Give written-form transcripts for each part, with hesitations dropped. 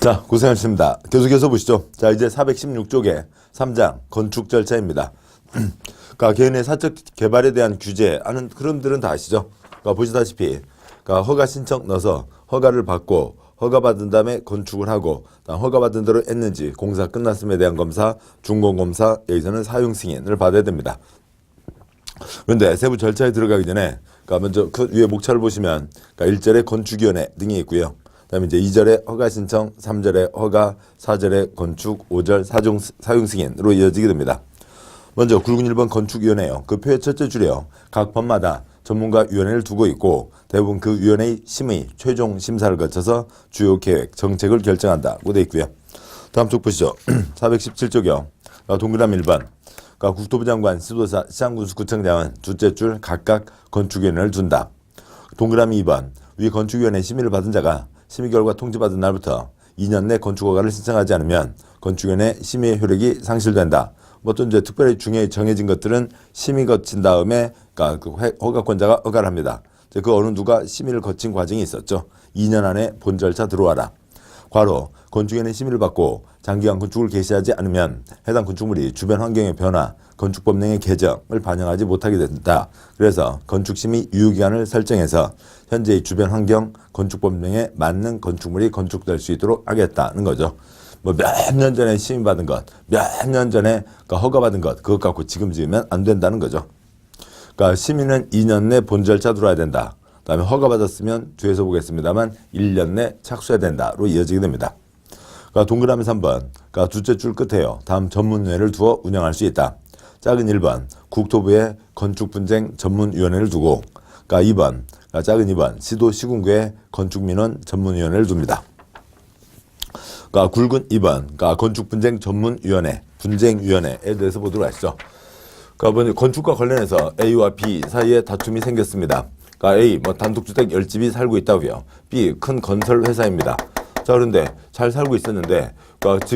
자, 고생하셨습니다. 계속해서 보시죠. 자, 이제 416쪽에 3장 건축 절차입니다. 그러니까 개인의 사적 개발에 대한 규제하는 흐름들은 다 아시죠? 그러니까 보시다시피 그러니까 허가 신청 넣어서 허가를 받고 허가받은 다음에 건축을 하고 허가받은 대로 했는지 공사 끝났음에 대한 검사, 준공검사, 여기서는 사용 승인을 받아야 됩니다. 그런데 세부 절차에 들어가기 전에 그러니까 먼저 그 위에 목차를 보시면 그러니까 1절에 건축위원회 등이 있고요. 그다음에 이제 2절에 허가 신청, 3절에 허가, 4절에 건축, 5절 사용 승인으로 이어지게 됩니다. 먼저 굵은 1번 건축위원회요. 그 표의 첫째 줄이요. 각 번마다 전문가위원회를 두고 있고 대부분 그 위원회의 심의, 최종 심사를 거쳐서 주요 계획, 정책을 결정한다고 되어 있고요. 다음 쪽 보시죠. 417쪽이요. 동그라미 1번. 그러니까 국토부 장관, 지도사, 시장군수구청장은 둘째 줄 각각 건축위원회를 둔다. 동그라미 2번. 위 건축위원회 심의를 받은 자가 심의 결과 통지받은 날부터 2년 내 건축허가를 신청하지 않으면 건축위원회 심의의 효력이 상실된다. 뭐 또 이제 특별히 중요히 정해진 것들은 심의 거친 다음에 그러니까 그 허가권자가 허가를 합니다. 그 어느 누가 심의를 거친 과정이 있었죠. 2년 안에 본 절차 들어와라. 과로 건축위원회 심의를 받고 장기간 건축을 개시하지 않으면 해당 건축물이 주변 환경의 변화, 건축법령의 개정을 반영하지 못하게 된다. 그래서 건축심의 유효기간을 설정해서 현재의 주변 환경, 건축법령에 맞는 건축물이 건축될 수 있도록 하겠다는 거죠. 뭐 몇 년 전에 심의받은 것, 몇 년 전에 허가받은 것, 그것 갖고 지금 지으면 안 된다는 거죠. 그러니까 심의는 2년 내 본 절차 들어와야 된다. 그다음에 허가받았으면 뒤에서 보겠습니다만 1년 내 착수해야 된다로 이어지게 됩니다. 그러니까 동그라미 3번, 그러니까 둘째 줄 끝에요. 다음 전문위원회를 두어 운영할 수 있다. 작은 1번, 국토부에 건축분쟁 전문위원회를 두고, 그러니까 2번, 그러니까 작은 2번, 시도 시군구에 건축민원 전문위원회를 둡니다. 그러니까 굵은 2번, 그러니까 건축분쟁 전문위원회, 분쟁위원회에 대해서 보도록 하시죠. 그러니까 건축과 관련해서 A와 B 사이에 다툼이 생겼습니다. 그러니까 A, 단독주택 10집이 살고 있다고요. B, 큰 건설 회사입니다. 자, 그런데 잘 살고 있었는데, 그러니까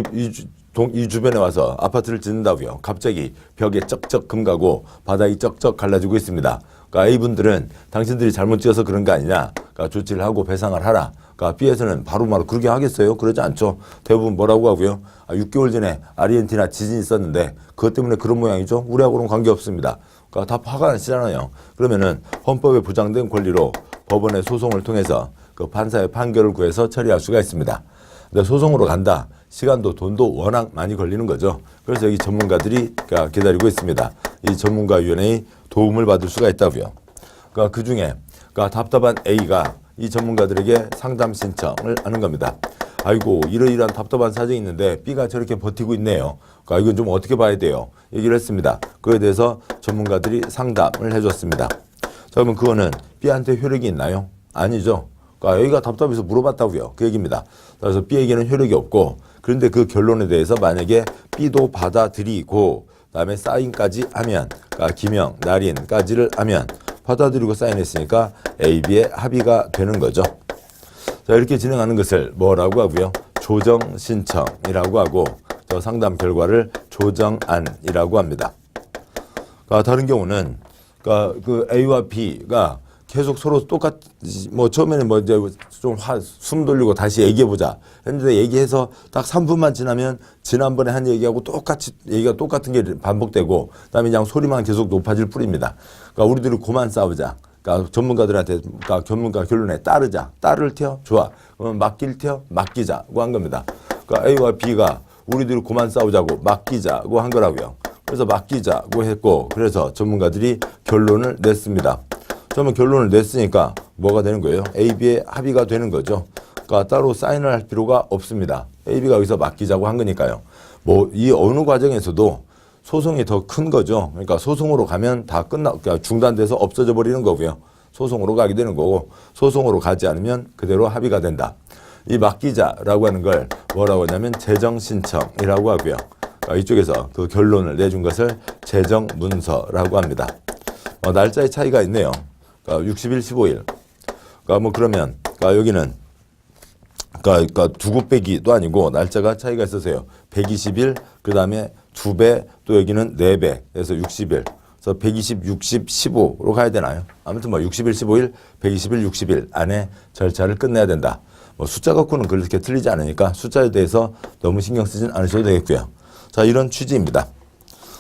이 주변에 와서 아파트를 짓는다고요. 갑자기 벽에 쩍쩍 금가고 바닥이 쩍쩍 갈라지고 있습니다. 그러니까 A분들은 당신들이 잘못 지어서 그런 거 아니냐. 그러니까 조치를 하고 배상을 하라. 그러니까 B에서는 바로 그렇게 하겠어요? 그러지 않죠. 대부분 뭐라고 하고요. 6개월 전에 아르헨티나 지진이 있었는데 그것 때문에 그런 모양이죠. 우리하고는 관계없습니다. 그러니까 다 화가 나시잖아요. 그러면은 헌법에 보장된 권리로 법원의 소송을 통해서 그 판사의 판결을 구해서 처리할 수가 있습니다. 근데 소송으로 간다. 시간도 돈도 워낙 많이 걸리는 거죠. 그래서 여기 전문가들이 기다리고 있습니다. 이 전문가위원회의 도움을 받을 수가 있다고요. 그러니까 그중에 답답한 A가 이 전문가들에게 상담 신청을 하는 겁니다. 아이고 이러이러한 답답한 사정이 있는데 B가 저렇게 버티고 있네요. 그러니까 이건 좀 어떻게 봐야 돼요? 얘기를 했습니다. 그에 대해서 전문가들이 상담을 해줬습니다. 자, 그러면 그거는 B한테 효력이 있나요? 아니죠. 그러니까 A가 답답해서 물어봤다고요. 그 얘기입니다. 그래서 B에게는 효력이 없고 그런데 그 결론에 대해서 만약에 B도 받아들이고 그다음에 사인까지 하면 그러니까 기명, 날인까지를 하면 받아들이고 사인했으니까 A, B의 합의가 되는 거죠. 자, 이렇게 진행하는 것을 뭐라고 하고요? 조정 신청이라고 하고 저 상담 결과를 조정안이라고 합니다. 그러니까 다른 경우는 그러니까 그 A와 B가 계속 서로 처음에는 이제 좀 숨 돌리고 다시 얘기해보자 했는데 얘기해서 딱 3분만 지나면 지난번에 한 얘기하고 얘기가 똑같은 게 반복되고 그다음에 그냥 소리만 계속 높아질 뿐입니다. 그러니까 우리들이 그만 싸우자. 그러니까 전문가들한테, 그러니까 전문가 결론에 따르자. 따를 테요? 좋아. 그러면 맡길 테요? 맡기자고 한 겁니다. 그러니까 A와 B가 우리들이 그만 싸우자고 맡기자고 한 거라고요. 그래서 맡기자고 했고 그래서 전문가들이 결론을 냈습니다. 그러면 결론을 냈으니까 뭐가 되는 거예요? A, B의 합의가 되는 거죠. 그러니까 따로 사인을 할 필요가 없습니다. A, B가 여기서 맡기자고 한 거니까요. 이 어느 과정에서도 소송이 더 큰 거죠. 그러니까 소송으로 가면 다 그러니까 중단돼서 없어져 버리는 거고요. 소송으로 가게 되는 거고 소송으로 가지 않으면 그대로 합의가 된다. 이 맡기자라고 하는 걸 뭐라고 하냐면 재정신청이라고 하고요. 그러니까 이쪽에서 그 결론을 내준 것을 재정문서라고 합니다. 날짜의 차이가 있네요. 그러니까 60일, 15일. 그러니까 그러면 여기는 그러니까 두 곱빼기도 아니고 날짜가 차이가 있어서요. 120일, 그 다음에 2배, 또 여기는 4배, 그래서 60일. 그래서 120, 60, 15로 가야 되나요? 아무튼 60일, 15일, 120일, 60일 안에 절차를 끝내야 된다. 뭐 숫자 갖고는 그렇게 틀리지 않으니까 숫자에 대해서 너무 신경 쓰진 않으셔도 되겠고요. 자, 이런 취지입니다.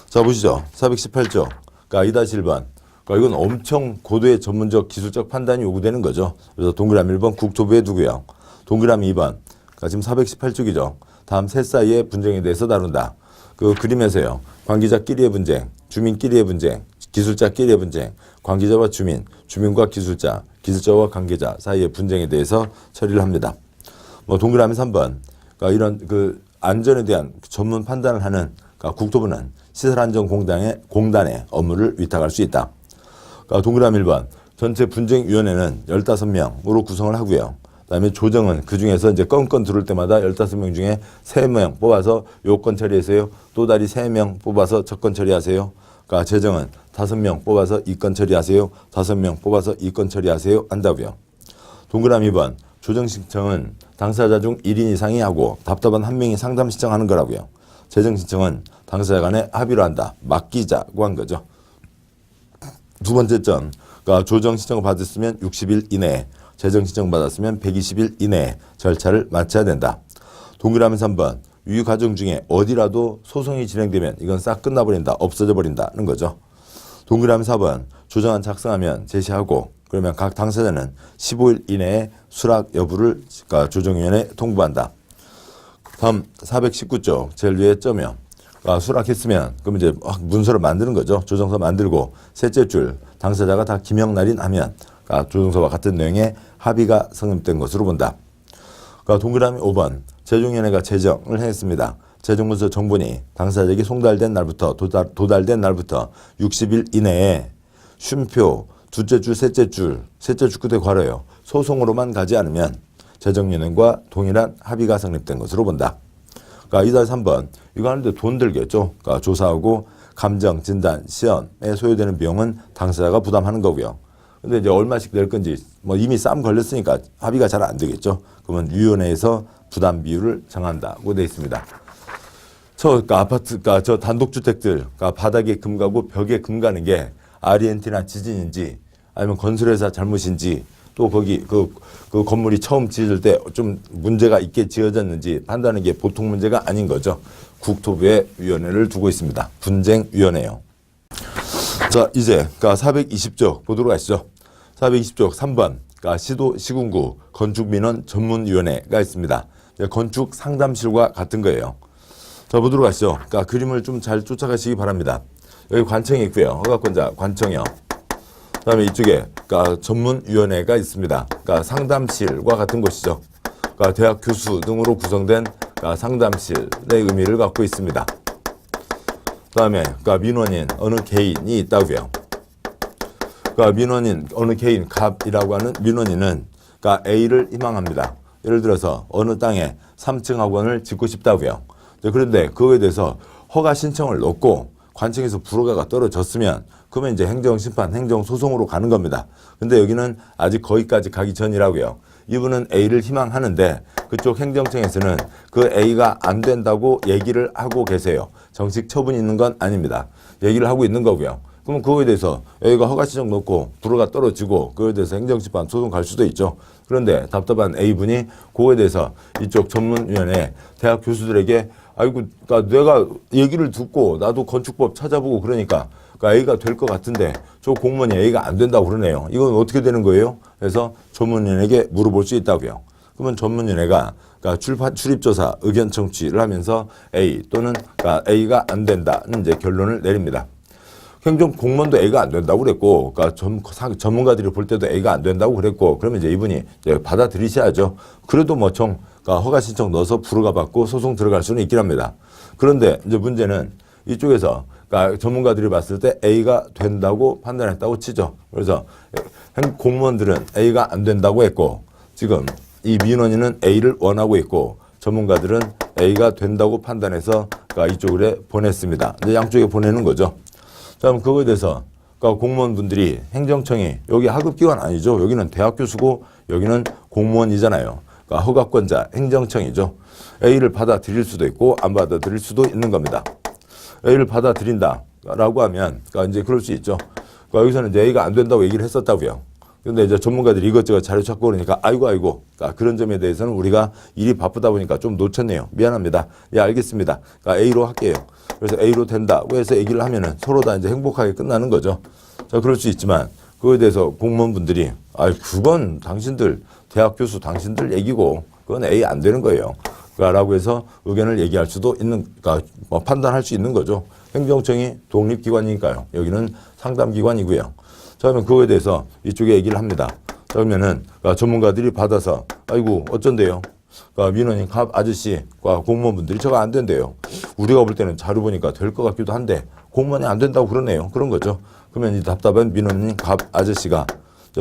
자, 보시죠. 418조. 그러니까 2-1번. 그러니까 이건 엄청 고도의 전문적 기술적 판단이 요구되는 거죠. 그래서 동그라미 1번 국토부에 두고요. 동그라미 2번. 그러니까 지금 418쪽이죠. 다음 셋 사이의 분쟁에 대해서 다룬다. 그 그림에서요. 관계자끼리의 분쟁, 주민끼리의 분쟁, 기술자끼리의 분쟁, 관계자와 주민, 주민과 기술자, 기술자와 관계자 사이의 분쟁에 대해서 처리를 합니다. 뭐 동그라미 3번. 그러니까 이런 그 안전에 대한 전문 판단을 하는 그러니까 국토부는 시설안전공단에 업무를 위탁할 수 있다. 그러니까 동그라미 1번. 전체 분쟁위원회는 15명으로 구성을 하고요. 그다음에 조정은 그중에서 이제 건건 들어올 때마다 15명 중에 3명 뽑아서 요건 처리하세요. 또 다리 3명 뽑아서 저건 처리하세요. 그러니까 재정은 5명 뽑아서 이건 처리하세요. 5명 뽑아서 이건 처리하세요. 한다고요. 동그라미 2번. 조정 신청은 당사자 중 1인 이상이 하고 답답한 1명이 상담 신청하는 거라고요. 재정 신청은 당사자 간에 합의로 한다. 맡기자고 한 거죠. 두 번째 점. 그러니까 조정 신청을 받았으면 60일 이내에, 재정 신청 받았으면 120일 이내에 절차를 마쳐야 된다. 동그라미 3번. 유유 과정 중에 어디라도 소송이 진행되면 이건 싹 끝나버린다. 없어져 버린다는 거죠. 동그라미 4번. 조정안 작성하면 제시하고 그러면 각 당사자는 15일 이내에 수락 여부를 그러니까 조정위원회에 통보한다. 다음 419쪽 제일 위에 점이요. 수락했으면 그럼 이제 문서를 만드는 거죠. 조정서 만들고 셋째 줄 당사자가 다 기명날인 하면 조정서와 같은 내용의 합의가 성립된 것으로 본다. 동그라미 5번 재정위원회가 제정을 했습니다. 재정문서 정본이 당사자에게 송달된 날부터 도달된 날부터 60일 이내에 쉼표 둘째 줄 셋째 줄 끝에 괄호요. 소송으로만 가지 않으면 재정위원회과 동일한 합의가 성립된 것으로 본다. 2-3번. 이거 하는데 돈 들겠죠. 조사하고 감정, 진단, 시험에 소요되는 비용은 당사자가 부담하는 거고요. 근데 이제 얼마씩 낼 건지 뭐 이미 싸움 걸렸으니까 합의가 잘 안 되겠죠. 그러면 위원회에서 부담 비율을 정한다고 되어 있습니다. 저 단독주택들, 바닥에 금 가고 벽에 금 가는 게 아르헨티나 지진인지 아니면 건설회사 잘못인지 또 거기 그 건물이 처음 지어질 때 좀 문제가 있게 지어졌는지 판단하는 게 보통 문제가 아닌 거죠. 국토부에 위원회를 두고 있습니다. 분쟁위원회요. 자, 이제 420쪽 보도록 하시죠. 420쪽 3번. 시도 시군구 건축민원 전문위원회가 있습니다. 건축 상담실과 같은 거예요. 자, 보도록 하시죠. 그림을 좀 잘 쫓아가시기 바랍니다. 여기 관청이 있고요. 허가권자 관청이요. 그다음에 이쪽에 전문위원회가 있습니다. 상담실과 같은 곳이죠. 대학 교수 등으로 구성된 상담실의 의미를 갖고 있습니다. 그다음에 민원인 어느 개인이 있다고요. 민원인 어느 개인 갑이라고 하는 민원인은 A를 희망합니다. 예를 들어서 어느 땅에 3층 학원을 짓고 싶다고요. 그런데 그거에 대해서 허가 신청을 넣고 관청에서 불허가가 떨어졌으면 그러면 이제 행정심판, 행정소송으로 가는 겁니다. 근데 여기는 아직 거기까지 가기 전이라고요. 이분은 A를 희망하는데 그쪽 행정청에서는 그 A가 안 된다고 얘기를 하고 계세요. 정식 처분이 있는 건 아닙니다. 얘기를 하고 있는 거고요. 그러면 그거에 대해서 A가 허가 신청 넣고 불허가 떨어지고 그거에 대해서 행정심판 소송 갈 수도 있죠. 그런데 답답한 A분이 그거에 대해서 이쪽 전문위원회 대학 교수들에게 아이고, 내가 얘기를 듣고 나도 건축법 찾아보고 그러니까 A가 될 것 같은데 저 공무원이 A가 안 된다고 그러네요. 이건 어떻게 되는 거예요? 그래서 전문위원회에게 물어볼 수 있다고요. 그러면 전문위원회가 출입조사 의견 청취를 하면서 A 또는 A가 안 된다는 이제 결론을 내립니다. 행정 공무원도 A가 안 된다고 그랬고, 전문가들이 볼 때도 A가 안 된다고 그랬고, 그러면 이제 이분이 이제 받아들이셔야죠. 그래도 허가 신청 넣어서 불허가 받고 소송 들어갈 수는 있긴 합니다. 그런데 이제 문제는 이쪽에서 전문가들이 봤을 때 A가 된다고 판단했다고 치죠. 그래서 공무원들은 A가 안 된다고 했고, 지금 이 민원인은 A를 원하고 있고, 전문가들은 A가 된다고 판단해서 이쪽으로 보냈습니다. 이제 양쪽에 보내는 거죠. 그럼 그거에 대해서 공무원분들이 행정청이 여기 하급기관 아니죠. 여기는 대학 교수고 여기는 공무원이잖아요. 허가권자 행정청이죠. A를 받아들일 수도 있고 안 받아들일 수도 있는 겁니다. A를 받아들인다라고 하면 이제 그럴 수 있죠. 여기서는 이제 A가 안 된다고 얘기를 했었다고요. 근데 이제 전문가들이 이것저것 자료 찾고 그러니까 아이고. 그러니까 그런 점에 대해서는 우리가 일이 바쁘다 보니까 좀 놓쳤네요. 미안합니다. 예, 알겠습니다. 그러니까 A로 할게요. 그래서 A로 된다고 해서 얘기를 하면은 서로 다 이제 행복하게 끝나는 거죠. 자, 그럴 수 있지만 그거에 대해서 공무원분들이 그건 당신들 대학 교수 당신들 얘기고 그건 A 안 되는 거예요. 라고 해서 의견을 얘기할 수도 있는, 그러니까 뭐 판단할 수 있는 거죠. 행정청이 독립기관이니까요. 여기는 상담기관이고요. 자, 그러면 그거에 대해서 이쪽에 얘기를 합니다. 자, 그러면은 그러니까 전문가들이 받아서 아이고 어쩐대요. 그러니까 민원인 갑 아저씨과 공무원분들이 저거 안 된대요. 우리가 볼 때는 자료 보니까 될 것 같기도 한데 공무원이 안 된다고 그러네요. 그런 거죠. 그러면 이 답답한 민원인 갑 아저씨가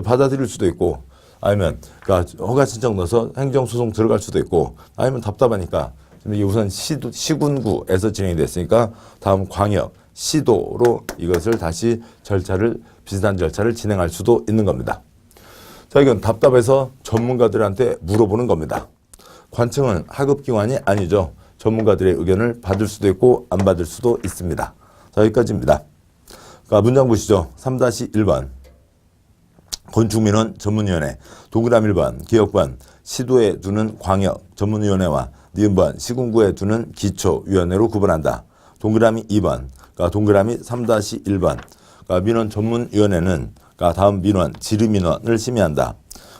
받아들일 수도 있고 아니면 그러니까 허가 신청 넣어서 행정소송 들어갈 수도 있고 아니면 답답하니까 이게 우선 시군구에서 진행이 됐으니까 다음 광역 시도로 이것을 다시 비슷한 절차를 진행할 수도 있는 겁니다. 자, 이건 답답해서 전문가들한테 물어보는 겁니다. 관청은 하급기관이 아니죠. 전문가들의 의견을 받을 수도 있고 안 받을 수도 있습니다. 자, 여기까지입니다. 그러니까 문장 보시죠. 3-1번. 건축민원 전문위원회. 동그라미 1번 기역번 시도에 두는 광역 전문위원회와 니은번 시군구에 두는 기초위원회로 구분한다. 동그라미 2번. 그러니까 동그라미 3-1번. 그러니까 민원 전문위원회는 그러니까 다음 민원 지르민원을 심의한다.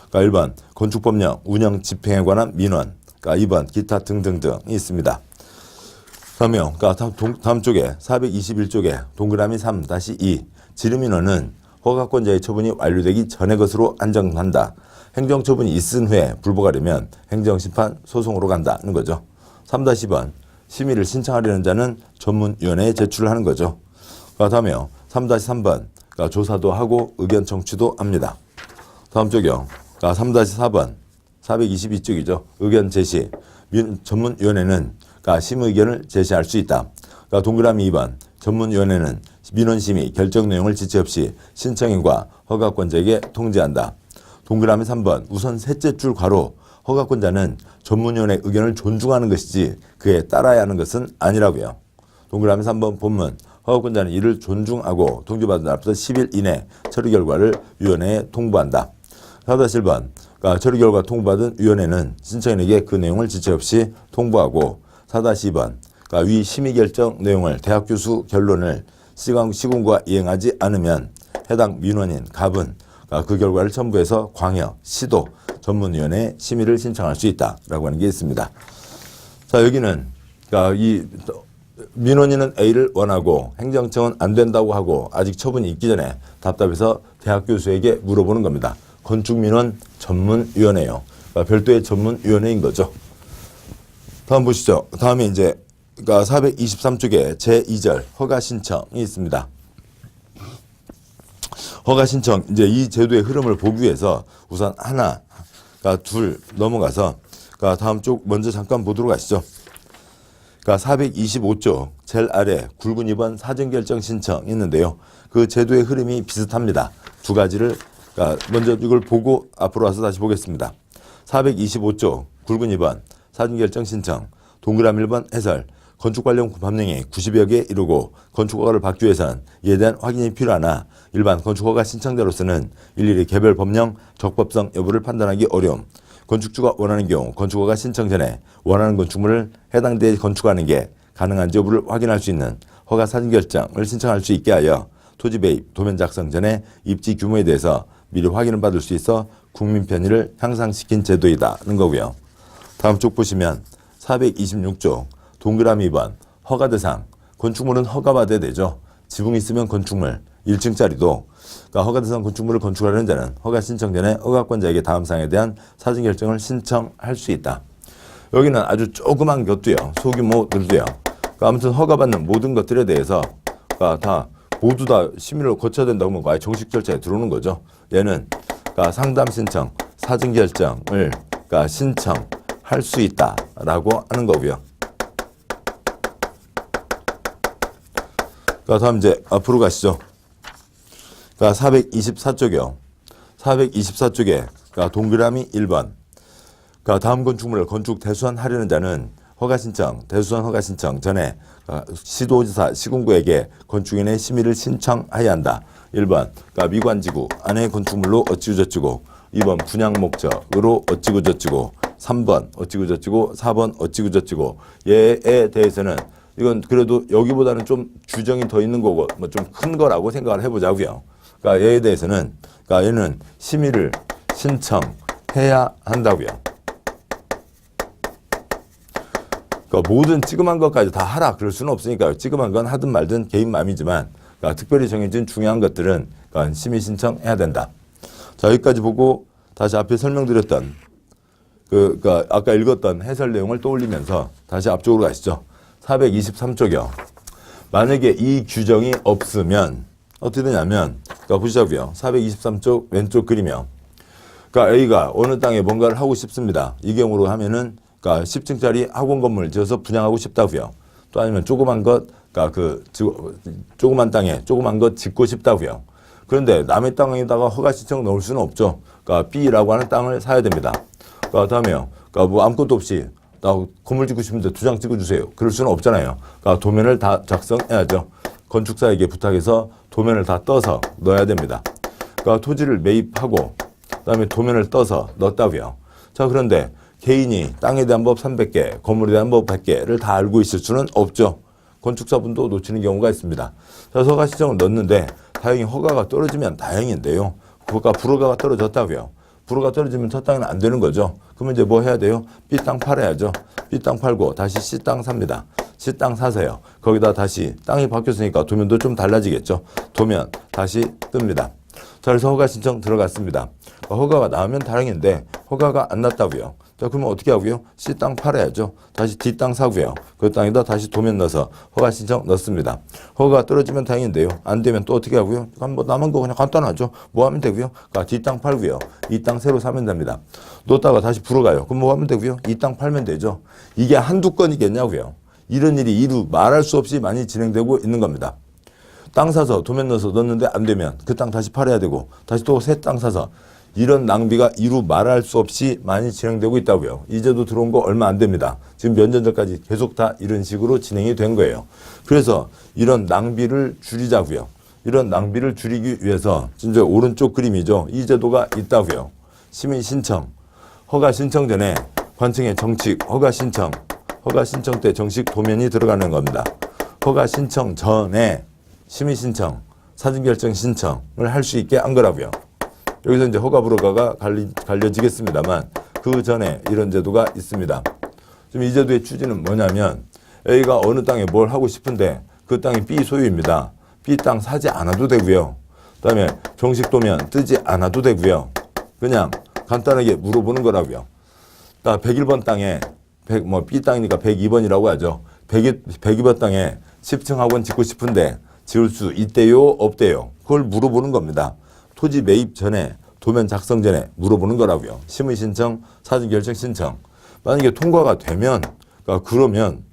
그러니까 1번 건축법령 운영 집행에 관한 민원. 그러니까 2번 기타 등등등이 있습니다. 그러면 그러니까 다음 쪽에 421쪽에 동그라미 3-2 지르민원은 허가권자의 처분이 완료되기 전의 것으로 안정한다. 행정처분이 있은 후에 불복하려면 행정심판 소송으로 간다는 거죠. 3-2번 심의를 신청하려는 자는 전문위원회에 제출을 하는 거죠. 다음에 3-3번 그러니까 조사도 하고 의견 청취도 합니다. 다음 쪽이요. 그러니까 3-4번 422쪽이죠. 의견 제시. 전문위원회는 그러니까 심의 의견을 제시할 수 있다. 그러니까 동그라미 2번 전문위원회는 민원심의 결정 내용을 지체 없이 신청인과 허가권자에게 통지한다. 동그라미 3번 우선 셋째 줄 괄호 허가권자는 전문위원회 의견을 존중하는 것이지 그에 따라야 하는 것은 아니라고요. 동그라미 3번 본문 허가권자는 이를 존중하고 통지받은 날부터 10일 이내 처리 결과를 위원회에 통보한다. 4-1번 그러니까 처리 결과 통보받은 위원회는 신청인에게 그 내용을 지체 없이 통보하고 4-2번 그러니까 위 심의 결정 내용을 대학 교수 결론을 시군구가 이행하지 않으면 해당 민원인 갑은 그러니까 그 결과를 첨부해서 광역, 시도, 전문위원회에 심의를 신청할 수 있다라고 하는 게 있습니다. 자, 여기는 그러니까 이 민원인은 A를 원하고 행정청은 안 된다고 하고 아직 처분이 있기 전에 답답해서 대학 교수에게 물어보는 겁니다. 건축민원 전문위원회요. 그러니까 별도의 전문위원회인 거죠. 다음 보시죠. 다음에 이제 그러니까 423쪽에 제2절 허가 신청이 있습니다. 허가 신청 이제 이 제도의 흐름을 보기 위해서 우선 하나, 그러니까 둘 넘어가서 그러니까 다음 쪽 먼저 잠깐 보도록 하시죠. 그러니까 425쪽 제일 아래 굵은 2번 사전결정 신청이 있는데요. 그 제도의 흐름이 비슷합니다. 두 가지를 그러니까 먼저 이걸 보고 앞으로 와서 다시 보겠습니다. 425쪽 굵은 2번 사전결정 신청 동그라미 1번 해설 건축 관련 법령이 90여 개 이루고 건축허가를 받기 위해서는 이에 대한 확인이 필요하나 일반 건축허가 신청자로서는 일일이 개별 법령 적법성 여부를 판단하기 어려움. 건축주가 원하는 경우 건축허가 신청 전에 원하는 건축물을 해당 데에 건축하는 게 가능한지 여부를 확인할 수 있는 허가 사전 결정을 신청할 수 있게 하여 토지 배입, 도면 작성 전에 입지 규모에 대해서 미리 확인을 받을 수 있어 국민 편의를 향상시킨 제도이다는 거고요. 다음 쪽 보시면 426쪽 동그라미 2번 허가 대상 건축물은 허가받아야 되죠. 지붕이 있으면 건축물 1층짜리도 그러니까 허가 대상 건축물을 건축하려는 자는 허가 신청 전에 허가권자에게 다음 사항에 대한 사전 결정을 신청할 수 있다. 여기는 아주 조그만 것도요. 소규모들도요. 그러니까 아무튼 허가받는 모든 것들에 대해서 그러니까 다 모두 다 심의를 거쳐야 된다고 하면 아예 정식 절차에 들어오는 거죠. 얘는 그러니까 상담 신청, 사전 결정을 그러니까 신청할 수 있다라고 하는 거고요. 다음 이제 앞으로 가시죠. 424쪽이요. 424쪽에 동그라미 1번. 다음 건축물을 건축 대수환하려는 자는 허가 신청, 대수선 허가 신청 전에 시도지사, 시군구에게 건축인의 심의를 신청해야 한다. 1번, 그러니까 미관지구 안에 건축물로 어찌고저찌고 2번 분양 목적으로 어찌고저찌고 3번 어찌고저찌고 4번 어찌고저찌고 얘에 대해서는 이건 그래도 여기보다는 좀 규정이 더 있는 거고 뭐 좀 큰 거라고 생각을 해보자고요. 그러니까 얘에 대해서는 그러니까 얘는 심의를 신청해야 한다고요. 그러니까 모든 찌그만 것까지 다 하라 그럴 수는 없으니까요. 찌그만 건 하든 말든 개인 마음이지만 그러니까 특별히 정해진 중요한 것들은 그러니까 심의 신청해야 된다. 자, 여기까지 보고 다시 앞에 설명드렸던 그러니까 아까 읽었던 해설 내용을 떠올리면서 다시 앞쪽으로 가시죠. 423쪽이요. 만약에 이 규정이 없으면 어떻게 되냐면 그러니까 보시자고요. 423쪽 왼쪽 그림이요. 그러니까 A가 어느 땅에 뭔가를 하고 싶습니다. 이 경우로 하면은 그러니까 10층짜리 학원 건물 지어서 분양하고 싶다고요. 또 아니면 조그만 것 그러니까 조그만 땅에 조그만 것 짓고 싶다고요. 그런데 남의 땅에다가 허가 신청 넣을 수는 없죠. 그러니까 B라고 하는 땅을 사야 됩니다. 그러니까 다음에요. 그러니까 뭐 아무것도 없이 나 건물 짓고 싶은데 2장 찍어주세요. 그럴 수는 없잖아요. 그러니까 도면을 다 작성해야죠. 건축사에게 부탁해서 도면을 다 떠서 넣어야 됩니다. 그러니까 토지를 매입하고 그다음에 도면을 떠서 넣었다고요. 자, 그런데 개인이 땅에 대한 법 300개, 건물에 대한 법 100개를 다 알고 있을 수는 없죠. 건축사분도 놓치는 경우가 있습니다. 자, 허가 신청을 넣었는데 다행히 허가가 떨어지면 다행인데요. 그러니까 불허가가 떨어졌다고요. 불허가 떨어지면 첫 땅은 안 되는 거죠. 그러면 이제 뭐 해야 돼요? B 땅 팔아야죠. B 땅 팔고 다시 C 땅 삽니다. C 땅 사세요. 거기다 다시 땅이 바뀌었으니까 도면도 좀 달라지겠죠. 도면 다시 뜹니다. 자, 그래서 허가 신청 들어갔습니다. 허가가 나오면 다행인데 허가가 안 났다고요. 자, 그러면 어떻게 하고요? C 땅 팔아야죠. 다시 D 땅 사고요. 그 땅에다 다시 도면 넣어서 허가 신청 넣습니다. 허가가 떨어지면 다행인데요. 안 되면 또 어떻게 하고요? 그럼 뭐 남은 거 그냥 간단하죠. 뭐 하면 되고요? 그러니까 D 땅 팔고요. 이 땅 새로 사면 됩니다. 놓다가 다시 불어가요. 그럼 뭐 하면 되고요? 이 땅 팔면 되죠. 이게 한두 건이겠냐고요. 이런 일이 이루 말할 수 없이 많이 진행되고 있는 겁니다. 땅 사서 도면 넣어서 넣었는데 안 되면 그 땅 다시 팔아야 되고 다시 또 새 땅 사서 이런 낭비가 이루 말할 수 없이 많이 진행되고 있다고요. 이제도 들어온 거 얼마 안 됩니다. 지금 몇 년 전까지 계속 다 이런 식으로 진행이 된 거예요. 그래서 이런 낭비를 줄이자고요. 이런 낭비를 줄이기 위해서 진짜 오른쪽 그림이죠. 이 제도가 있다고요. 심의 신청, 허가 신청 전에 관청의 정식 허가 신청 때 정식 도면이 들어가는 겁니다. 허가 신청 전에 심의 신청, 사전 결정 신청을 할 수 있게 한 거라고요. 여기서 이제 허가 불허가가 갈려지겠습니다만 그 전에 이런 제도가 있습니다. 지금 이 제도의 취지는 뭐냐면 A가 어느 땅에 뭘 하고 싶은데 그 땅이 B 소유입니다. B 땅 사지 않아도 되고요. 그다음에 정식 도면 뜨지 않아도 되고요. 그냥 간단하게 물어보는 거라고요. 101번 땅에 B 땅이니까 102번이라고 하죠. 102번 땅에 10층 학원 짓고 싶은데 지을 수 있대요, 없대요. 그걸 물어보는 겁니다. 토지 매입 전에 도면 작성 전에 물어보는 거라고요. 심의 신청, 사전 결정 신청. 만약에 통과가 되면 그러면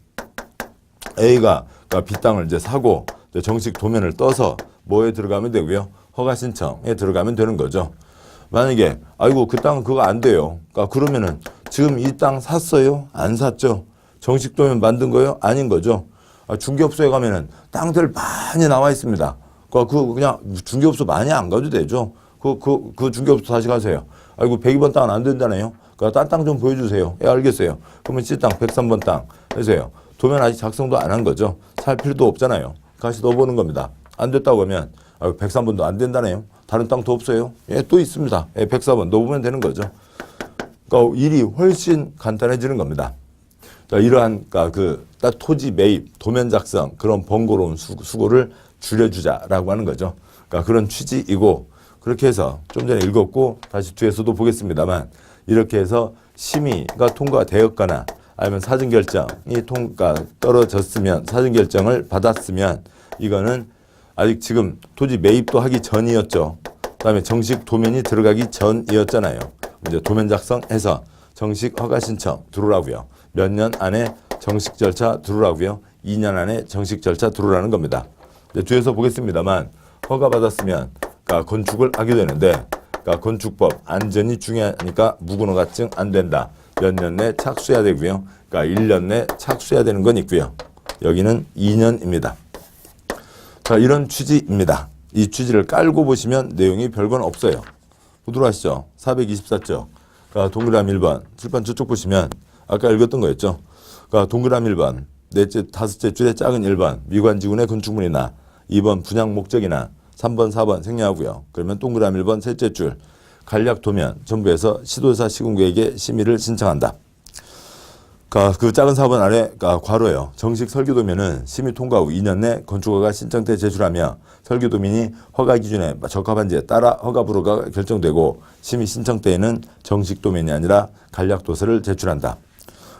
A가 B 땅을 이제 사고 정식 도면을 떠서 뭐에 들어가면 되고요. 허가 신청에 들어가면 되는 거죠. 만약에 아이고 그 땅은 그거 안 돼요. 그러면은 지금 이 땅 샀어요? 안 샀죠? 정식 도면 만든 거요? 아닌 거죠. 중개업소에 가면은 땅들 많이 나와 있습니다. 그냥 중개업소 많이 안 가도 되죠. 그 중개업소 다시 가세요. 아이고 102번 땅은 안 된다네요. 딴 땅 좀 보여주세요. 예, 알겠어요. 그러면 C땅 103번 땅 해서요. 도면 아직 작성도 안 한 거죠. 살 필요도 없잖아요. 다시 넣어보는 겁니다. 안 됐다고 하면 103번도 안 된다네요. 다른 땅도 없어요. 예, 또 있습니다. 예, 104번 넣어보면 되는 거죠. 그러니까 일이 훨씬 간단해지는 겁니다. 자, 이러한 딱 토지 매입, 도면 작성 그런 번거로운 수고를 줄여주자라고 하는 거죠. 그러니까 그런 취지이고 그렇게 해서 좀 전에 읽었고 다시 뒤에서도 보겠습니다만 이렇게 해서 심의가 통과되었거나 아니면 사전결정이 떨어졌으면 사전결정을 받았으면 이거는 아직 지금 토지 매입도 하기 전이었죠. 그다음에 정식 도면이 들어가기 전이었잖아요. 이제 도면 작성해서 정식 허가 신청 들어오라고요. 몇 년 안에 정식 절차 들어오라고요. 2년 안에 정식 절차 들어오라는 겁니다. 이제 뒤에서 보겠습니다만 허가 받았으면 건축을 하게 되는데 건축법 안전이 중요하니까 무근허가증 안 된다. 몇 년 내 착수해야 되고요. 그러니까 1년 내 착수해야 되는 건 있고요. 여기는 2년입니다. 자, 이런 취지입니다. 이 취지를 깔고 보시면 내용이 별건 없어요. 보도록 하시죠. 424쪽. 그러니까 동그라미 1번. 칠판 저쪽 보시면 아까 읽었던 거였죠. 그러니까 동그라미 1번. 넷째, 다섯째 줄에 작은 1번. 미관지군의 건축물이나 2번 분양 목적이나 3번, 4번 생략하고요. 그러면 동그라미 1번 셋째 줄. 간략 도면 정부에서 시도사 시군구에게 심의를 신청한다. 그러니까 그 작은 4번 아래 괄호예요. 정식 설계도면은 심의 통과 후 2년 내 건축허가 신청 때 제출하며 설계도면이 허가 기준에 적합한지에 따라 허가 불허가 결정되고 심의 신청 때에는 정식 도면이 아니라 간략 도서를 제출한다.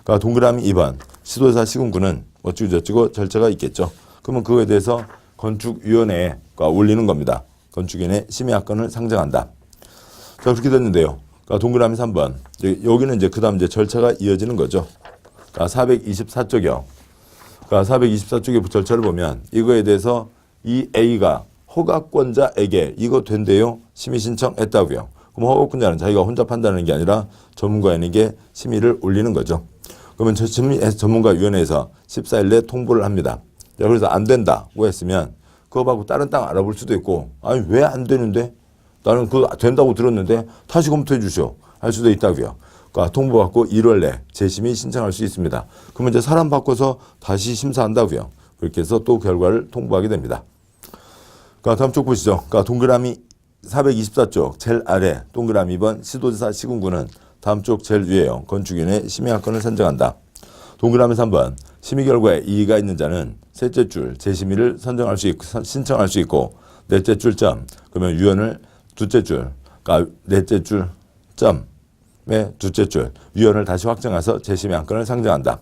그러니까 동그라미 2번 시도사 시군구는 어찌고저찌고 절차가 있겠죠. 그러면 그거에 대해서 건축위원회에 올리는 겁니다. 건축위원회 심의합건을 상정한다. 자, 그렇게 됐는데요. 그러니까 동그라미 3번 여기는 이제 그다음 이제 절차가 이어지는 거죠. 그러니까 424쪽이요. 그러니까 424쪽의 절차를 보면 이거에 대해서 이 A가 허가권자에게 이거 된대요. 심의 신청했다고요. 그럼 허가권자는 자기가 혼자 판단하는 게 아니라 전문가인에게 심의를 올리는 거죠. 그러면 전문가위원회에서 14일 내 통보를 합니다. 자, 그래서 안 된다고 했으면 그거 말고 다른 땅 알아볼 수도 있고 아니 왜 안 되는데? 나는 그거 된다고 들었는데 다시 검토해 주시오. 할 수도 있다고요. 그러니까 통보받고 1월 내 재심의 신청할 수 있습니다. 그러면 이제 사람 바꿔서 다시 심사한다고요. 그렇게 해서 또 결과를 통보하게 됩니다. 그러니까 다음 쪽 보시죠. 그러니까 동그라미 424쪽 제일 아래 동그라미 2번 시도지사 시군구는 다음 쪽 제일 위에요. 건축위원회 심의합건을 선정한다. 동그라미 3번 심의 결과에 이의가 있는 자는 셋째 줄 재심의를 선정할 수 있고 신청할 수 있고 넷째 줄 점 그러면 위원을 둘째 줄 그러니까 넷째 줄 점의 둘째 줄 위원을 다시 확정해서 재심의 안건을 상정한다.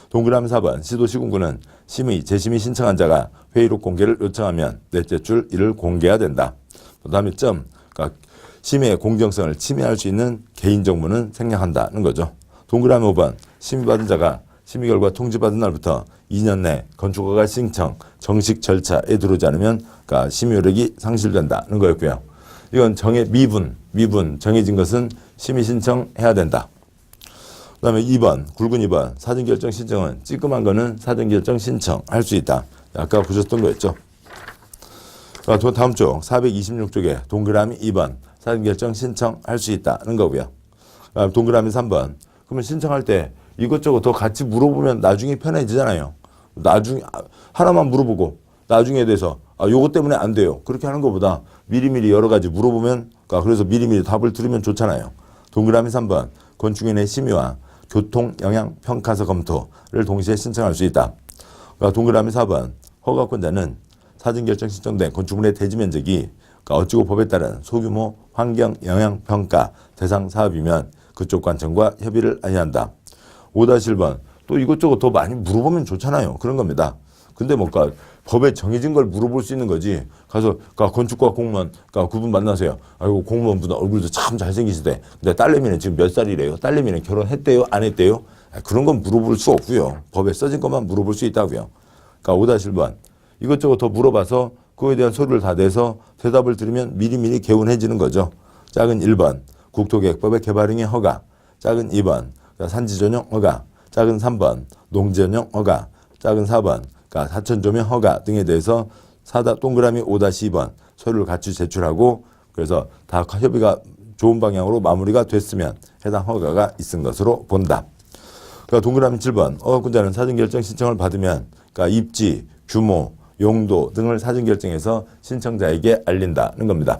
동그라미 4번 시도시군구는 심의 재심의 신청한 자가 회의록 공개를 요청하면 넷째 줄 이를 공개해야 된다. 그다음에 점 그러니까 심의의 공정성을 침해할 수 있는 개인정보는 생략한다는 거죠. 동그라미 5번 심의받은 자가 심의 결과 통지받은 날부터 2년 내 건축허가 신청 정식 절차에 들어오지 않으면 그러니까 심의 효력이 상실된다는 거였고요. 이건 미분 정해진 것은 심의 신청해야 된다. 그다음에 2번 굵은 2번 사전결정 신청은 찌끔한 거는 사전결정 신청할 수 있다. 아까 보셨던 거였죠. 다음 쪽 426쪽에 동그라미 2번 사전결정 신청할 수 있다는 거고요. 동그라미 3번 그러면 신청할 때 이것저것 더 같이 물어보면 나중에 편해지잖아요. 나중에 하나만 물어보고 나중에 대해서 요것 때문에 안 돼요. 그렇게 하는 것보다 미리미리 여러 가지 물어보면 그래서 미리미리 답을 들으면 좋잖아요. 동그라미 3번 건축인의 심의와 교통영향평가서 검토를 동시에 신청할 수 있다. 동그라미 4번 허가권자는 사전결정 신청된 건축물의 대지면적이 어찌고 법에 따른 소규모 환경영향평가 대상 사업이면 그쪽 관청과 협의를 아니한다. 5-1번 또 이것저것 더 많이 물어보면 좋잖아요. 그런 겁니다. 근데 법에 정해진 걸 물어볼 수 있는 거지. 가서 건축과 공무원 그분 만나세요. 아이고 공무원분 얼굴도 참 잘생기시대. 근데 딸내미는 지금 몇 살이래요? 딸내미는 결혼했대요? 안 했대요? 그런 건 물어볼 수 없고요. 법에 써진 것만 물어볼 수 있다고요. 5-1번 이것저것 더 물어봐서 그거에 대한 서류를 다 내서 대답을 들으면 미리미리 개운해지는 거죠. 작은 1번 국토계획법의 개발행위 허가. 작은 2번 산지전용 허가. 작은 3번 농지전용 허가. 작은 4번 하천조명 허가 등에 대해서 동그라미 5-2번 서류를 같이 제출하고 그래서 다 협의가 좋은 방향으로 마무리가 됐으면 해당 허가가 있은 것으로 본다. 동그라미 7번 허가권자는 사전결정 신청을 받으면 입지, 규모, 용도 등을 사전결정해서 신청자에게 알린다는 겁니다.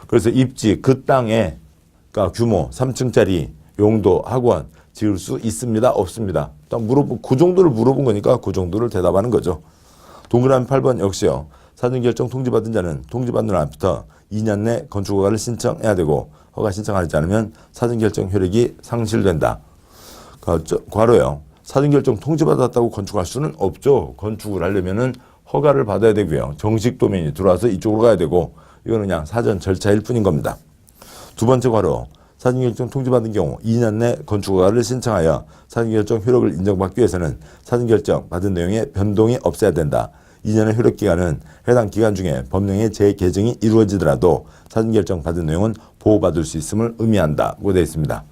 그래서 입지, 그 땅에 규모 3층짜리 용도, 학원 지을 수 있습니다? 없습니다? 딱 그 정도를 물어본 거니까 그 정도를 대답하는 거죠. 동그라미 8번 역시요. 사전결정 통지받은 자는 통지받는 날부터 2년 내 건축허가를 신청해야 되고 허가 신청하지 않으면 사전결정 효력이 상실된다. 괄호요. 사전결정 통지받았다고 건축할 수는 없죠. 건축을 하려면은 허가를 받아야 되고요. 정식 도면이 들어와서 이쪽으로 가야 되고 이거는 그냥 사전 절차일 뿐인 겁니다. 두 번째 괄호. 사전결정 통지받은 경우 2년 내 건축허가를 신청하여 사전결정 효력을 인정받기 위해서는 사전결정 받은 내용의 변동이 없어야 된다. 2년의 효력기간은 해당 기간 중에 법령의 재개정이 이루어지더라도 사전결정 받은 내용은 보호받을 수 있음을 의미한다고 되어 있습니다.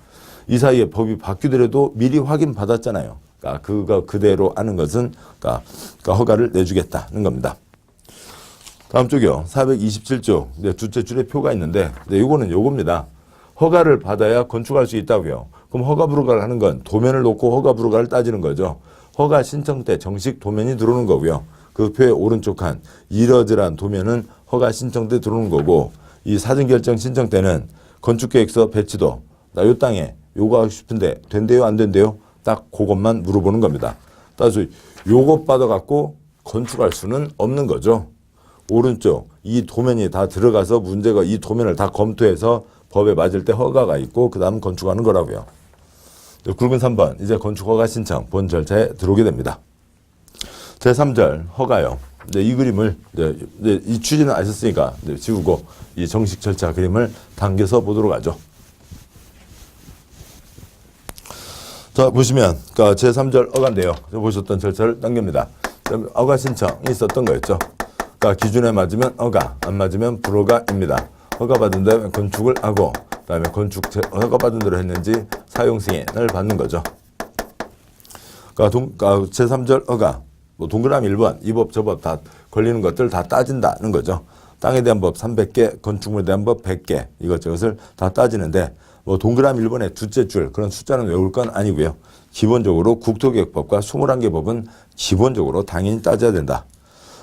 이 사이에 법이 바뀌더라도 미리 확인받았잖아요. 그러니까 그거 그대로 하는 것은 그러니까 허가를 내주겠다는 겁니다. 다음 쪽이요. 427조. 둘째 줄에 표가 있는데, 이거는 요겁니다. 허가를 받아야 건축할 수 있다고요. 그럼 허가 불허가를 하는 건 도면을 놓고 허가 불허가를 따지는 거죠. 허가 신청 때 정식 도면이 들어오는 거고요. 그 표의 오른쪽 칸 이러저러한 도면은 허가 신청 때 들어오는 거고, 이 사전 결정 신청 때는 건축계획서 배치도 나 요 땅에 요거 하고 싶은데 된대요 안 된대요? 딱 그것만 물어보는 겁니다. 따라서 요것 받아갖고 건축할 수는 없는 거죠. 오른쪽 이 도면이 다 들어가서 문제가 이 도면을 다 검토해서 법에 맞을 때 허가가 있고 그 다음 건축하는 거라고요. 굵은 3번 이제 건축허가 신청 본 절차에 들어오게 됩니다. 제3절 허가요. 이 그림을 이 취지는 아셨으니까 지우고 이 정식 절차 그림을 당겨서 보도록 하죠. 자 보시면 그러니까 제3절 허가인데요. 보셨던 절차를 당깁니다. 허가 신청이 있었던 거였죠. 그러니까 기준에 맞으면 허가, 안 맞으면 불허가입니다. 허가받은 다음에 건축을 하고 그다음에 건축 허가받은 대로 했는지 사용 승인을 받는 거죠. 그러니까 제3절 허가 뭐 동그라미 1번 이 법 저 법 다 걸리는 것들 다 따진다는 거죠. 땅에 대한 법 300개, 건축물에 대한 법 100개 이것저것을 다 따지는데 뭐 동그라미 1번의 둘째 줄 그런 숫자는 외울 건 아니고요. 기본적으로 국토계획법과 21개 법은 기본적으로 당연히 따져야 된다.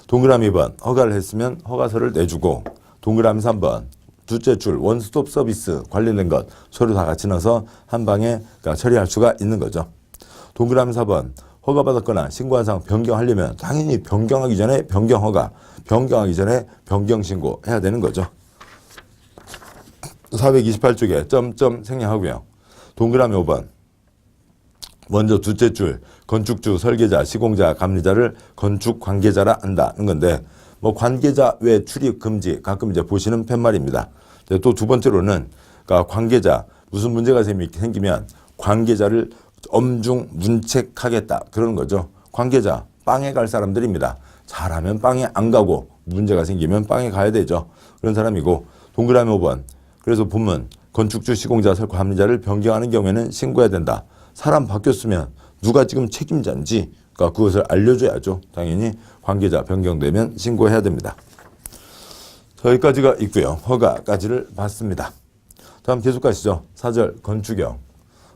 동그라미 2번 허가를 했으면 허가서를 내주고 동그라미 3번 둘째 줄 원스톱 서비스 관련된 것 서류 다 같이 넣어서 한 방에 처리할 수가 있는 거죠. 동그라미 4번 허가받았거나 신고한 사항 변경하려면 당연히 변경하기 전에 변경 허가, 변경하기 전에 변경 신고 해야 되는 거죠. 428쪽에 점점 생략하고요. 동그라미 5번 먼저 둘째 줄 건축주, 설계자, 시공자, 감리자를 건축 관계자라 한다는 건데 뭐 관계자 외 출입 금지 가끔 이제 보시는 팻말입니다. 또 두 번째로는 그러니까 관계자 무슨 문제가 생기면 관계자를 엄중 문책하겠다 그러는 거죠. 관계자 빵에 갈 사람들입니다. 잘하면 빵에 안 가고 문제가 생기면 빵에 가야 되죠. 그런 사람이고 동그라미 5번 그래서 본문 건축주, 시공자, 감리자를 변경하는 경우에는 신고해야 된다. 사람 바뀌었으면 누가 지금 책임자인지 그러니까 그것을 알려줘야죠. 당연히 관계자 변경되면 신고해야 됩니다. 여기까지가 있고요. 허가까지를 봤습니다. 다음 계속 가시죠. 4절 건축형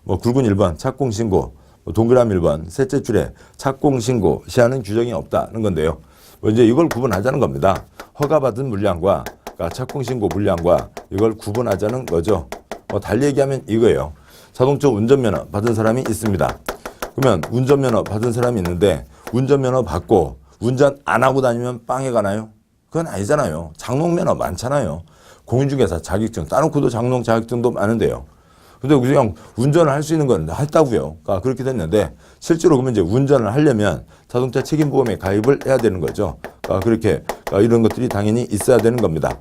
뭐 굵은 1번 착공신고 동그라미 1번 셋째 줄에 착공신고 시하는 규정이 없다는 건데요. 이제 이걸 구분하자는 겁니다. 허가받은 물량과 그러니까 착공신고 물량과 이걸 구분하자는 거죠. 달리 얘기하면 이거예요. 자동차 운전면허 받은 사람이 있습니다. 그러면 운전면허 받은 사람이 있는데 운전면허 받고 운전 안 하고 다니면 빵에 가나요? 그건 아니잖아요. 장롱면허 많잖아요. 공인중개사 자격증 따놓고도 장롱 자격증도 많은데요. 근데 그냥 운전을 할 수 있는 건 했다고요. 그러니까 그렇게 됐는데 실제로 그러면 이제 운전을 하려면 자동차 책임보험에 가입을 해야 되는 거죠. 그렇게 이런 것들이 당연히 있어야 되는 겁니다.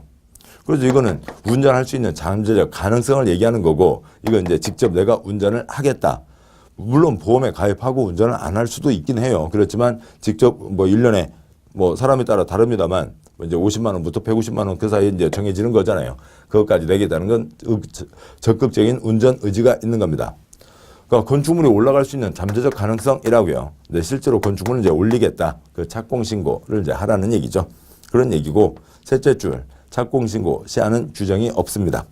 그래서 이거는 운전할 수 있는 잠재적 가능성을 얘기하는 거고 이건 이제 직접 내가 운전을 하겠다. 물론 보험에 가입하고 운전을 안 할 수도 있긴 해요. 그렇지만 직접 뭐 1년에 뭐 사람에 따라 다릅니다만 이제 50만 원부터 150만 원 그 사이에 이제 정해지는 거잖아요. 그것까지 내겠다는 건 적극적인 운전 의지가 있는 겁니다. 그러니까 건축물이 올라갈 수 있는 잠재적 가능성이라고요. 근데 실제로 건축물을 이제 올리겠다. 그 착공신고를 이제 하라는 얘기죠. 그런 얘기고 셋째 줄 착공신고 시하는 규정이 없습니다.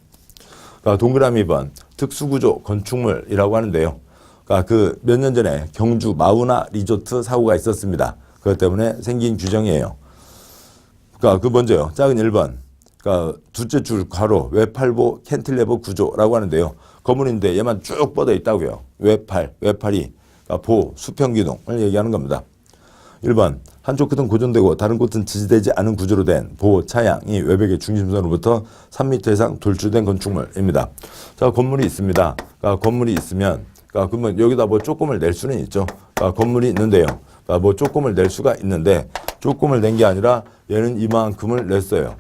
그러니까 동그라미 2번 특수구조 건축물이라고 하는데요. 그러니까 그 몇 년 전에 경주 마우나 리조트 사고가 있었습니다. 그것 때문에 생긴 규정이에요. 그러니까 그 먼저요. 작은 1번. 그러니까 둘째 줄 괄호 외팔보 캔틸레버 구조라고 하는데요. 건물인데 얘만 쭉 뻗어 있다고요. 외팔이 그러니까 보 수평기둥을 얘기하는 겁니다. 1번 한쪽 끝은 고정되고 다른 곳은 지지되지 않은 구조로 된 보호 차양이 외벽의 중심선으로부터 3m 이상 돌출된 건축물입니다. 자 건물이 있습니다. 그러니까 건물이 있으면 그러면 여기다 뭐 조금을 낼 수는 있죠. 그러니까 건물이 있는데요. 그러니까 뭐 조금을 낼 수가 있는데 조금을 낸 게 아니라 얘는 이만큼을 냈어요.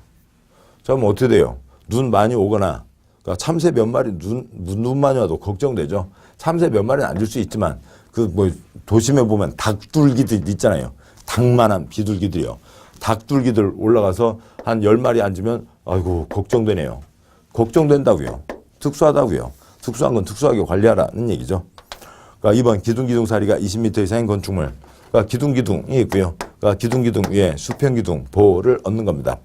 자 그럼 어떻게 돼요? 눈 많이 오거나 그러니까 참새 몇 마리 눈 많이 와도 걱정되죠. 참새 몇 마리는 앉을 수 있지만 그 뭐 도심에 보면 닭둘기들 있잖아요. 닭만한 비둘기들이요. 닭둘기들 올라가서 한 10마리 앉으면 아이고 걱정되네요. 걱정된다고요. 특수하다고요. 특수한 건 특수하게 관리하라는 얘기죠. 그러니까 2번 기둥사리가 20m 이상인 건축물. 그러니까 기둥이 있고요. 그러니까 기둥 위에 수평기둥 보호를 얻는 겁니다.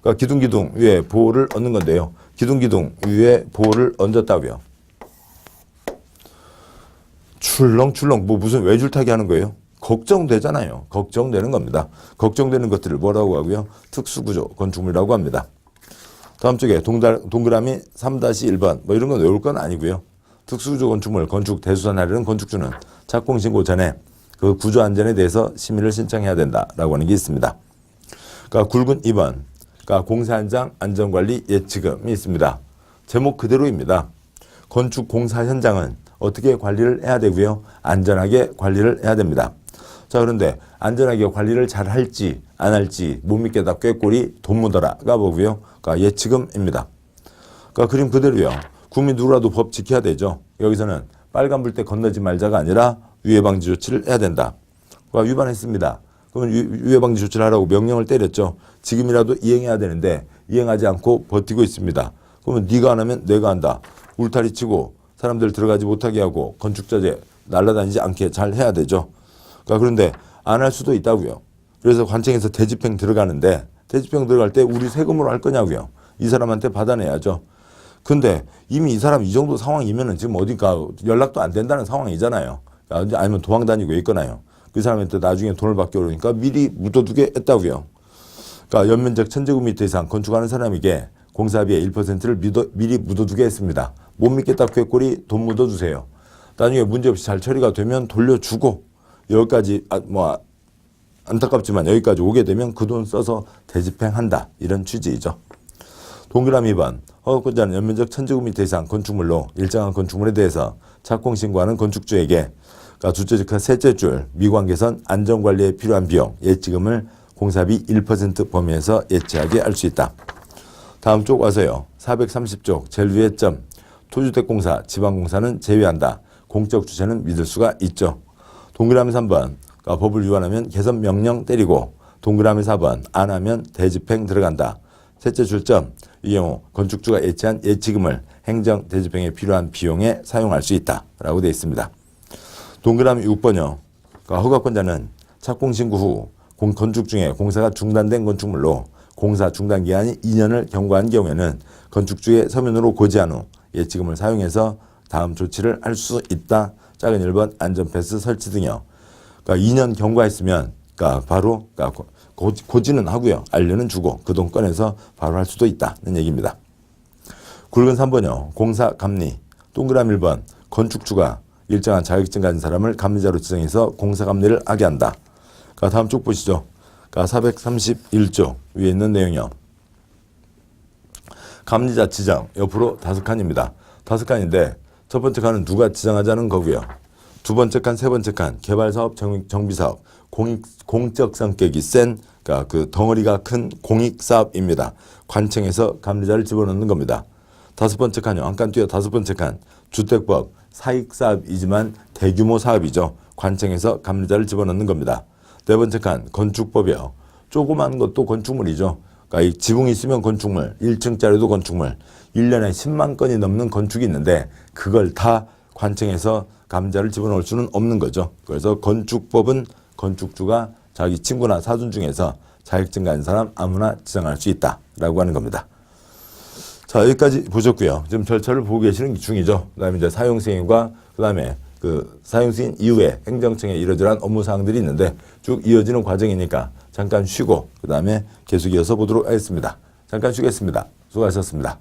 그러니까 기둥 위에 보호를 얻는 건데요. 기둥 위에 보호를 얹었다고요. 출렁출렁 뭐 무슨 외줄타기 하는 거예요? 걱정되잖아요. 걱정되는 겁니다. 걱정되는 것들을 뭐라고 하고요? 특수구조 건축물이라고 합니다. 다음 쪽에 동그라미 3-1번 뭐 이런 건 외울 건 아니고요. 특수구조 건축물 건축 대수선하려는 건축주는 착공신고 전에 그 구조 안전에 대해서 심의를 신청해야 된다라고 하는 게 있습니다. 그러니까 굵은 2번, 그러니까 공사 현장 안전관리 예치금이 있습니다. 제목 그대로입니다. 건축 공사 현장은 어떻게 관리를 해야 되고요. 안전하게 관리를 해야 됩니다. 자, 그런데 안전하게 관리를 잘 할지 안 할지 못 믿겠다 꾀꼬리 돈 묻어라가 뭐고요. 그러니까 예치금입니다. 그러니까 그림 그대로요. 국민 누구라도 법 지켜야 되죠. 여기서는 빨간불 때 건너지 말자가 아니라 유해방지 조치를 해야 된다. 그러니까 위반했습니다. 그러면 유해방지 조치를 하라고 명령을 때렸죠. 지금이라도 이행해야 되는데 이행하지 않고 버티고 있습니다. 그러면 네가 안 하면 내가 한다. 울타리 치고 사람들 들어가지 못하게 하고 건축자재 날아다니지 않게 잘 해야 되죠. 그러니까 그런데 안 할 수도 있다고요. 그래서 관청에서 대집행 들어가는데 대집행 들어갈 때 우리 세금으로 할 거냐고요. 이 사람한테 받아내야죠. 근데 이미 이 사람 이 정도 상황이면은 지금 어디가 연락도 안 된다는 상황이잖아요. 아니면 도망 다니고 있거나요. 그 사람한테 나중에 돈을 받기 어려우니까 미리 묻어두게 했다고요. 그러니까 연면적 1000제곱미터 이상 건축하는 사람에게 공사비의 1%를 미리 묻어두게 했습니다. 못 믿겠다 꾀꼬리 돈 묻어주세요. 나중에 문제없이 잘 처리가 되면 돌려주고 여기까지 뭐 안타깝지만 여기까지 오게 되면 그 돈 써서 대집행한다. 이런 취지이죠. 동그라미 2번 허가권자는 연면적 1000제곱미터 이상 건축물로 일정한 건축물에 대해서 착공신고하는 건축주에게 그러니까 둘째 줄, 셋째 줄 미관 개선 안전관리에 필요한 비용 예치금을 공사비 1% 범위에서 예치하게 할 수 있다. 다음 쪽 와서요. 430쪽 제일 위에 점 토주택공사 지방공사는 제외한다. 공적 주체는 믿을 수가 있죠. 동그라미 3번 그러니까 법을 위반하면 개선 명령 때리고 동그라미 4번 안 하면 대집행 들어간다. 셋째 줄점 이 경우 건축주가 예치한 예치금을 행정 대집행에 필요한 비용에 사용할 수 있다라고 되어 있습니다. 동그라미 6번요. 그러니까 허가권자는 착공신고 후 건축 중에 공사가 중단된 건축물로 공사 중단 기한이 2년을 경과한 경우에는 건축주의 서면으로 고지한 후 예치금을 사용해서 다음 조치를 할 수 있다. 작은 1번 안전패스 설치 등이요. 그러니까 2년 경과했으면 그러니까 바로 그러니까 고지는 하고요. 알려는 주고 그 돈 꺼내서 바로 할 수도 있다는 얘기입니다. 굵은 3번요. 공사 감리. 동그라미 1번 건축주가 일정한 자격증 가진 사람을 감리자로 지정해서 공사 감리를 하게 한다. 그러니까 다음 쪽 보시죠. 그러니까 431조 위에 있는 내용이요. 감리자 지정 옆으로 5칸입니다. 5칸인데 첫 번째 칸은 누가 지정하자는 거고요. 두 번째 칸, 세 번째 칸 개발사업, 정비사업, 공적 성격이 센 그러니까 그 덩어리가 큰 공익사업입니다. 관청에서 감리자를 집어넣는 겁니다. 다섯 번째 칸이요. 한 칸 뛰어 다섯 번째 칸 주택법 사익사업이지만 대규모 사업이죠. 관청에서 감리자를 집어넣는 겁니다. 네 번째 칸 건축법이요. 조그만 것도 건축물이죠. 그러니까 이 지붕이 있으면 건축물, 1층짜리도 건축물, 1년에 10만 건이 넘는 건축이 있는데 그걸 다 관청에서 감리자를 집어넣을 수는 없는 거죠. 그래서 건축법은 건축주가 자기 친구나 사돈 중에서 자격증 가진 사람 아무나 지정할 수 있다라고 하는 겁니다. 자, 여기까지 보셨고요. 지금 절차를 보고 계시는 중이죠. 그다음에 이제 사용승인과 그다음에 그 사용승인 이후에 행정청에 이러저러한 업무 사항들이 있는데 쭉 이어지는 과정이니까 잠깐 쉬고 그다음에 계속 이어서 보도록 하겠습니다. 잠깐 쉬겠습니다. 수고하셨습니다.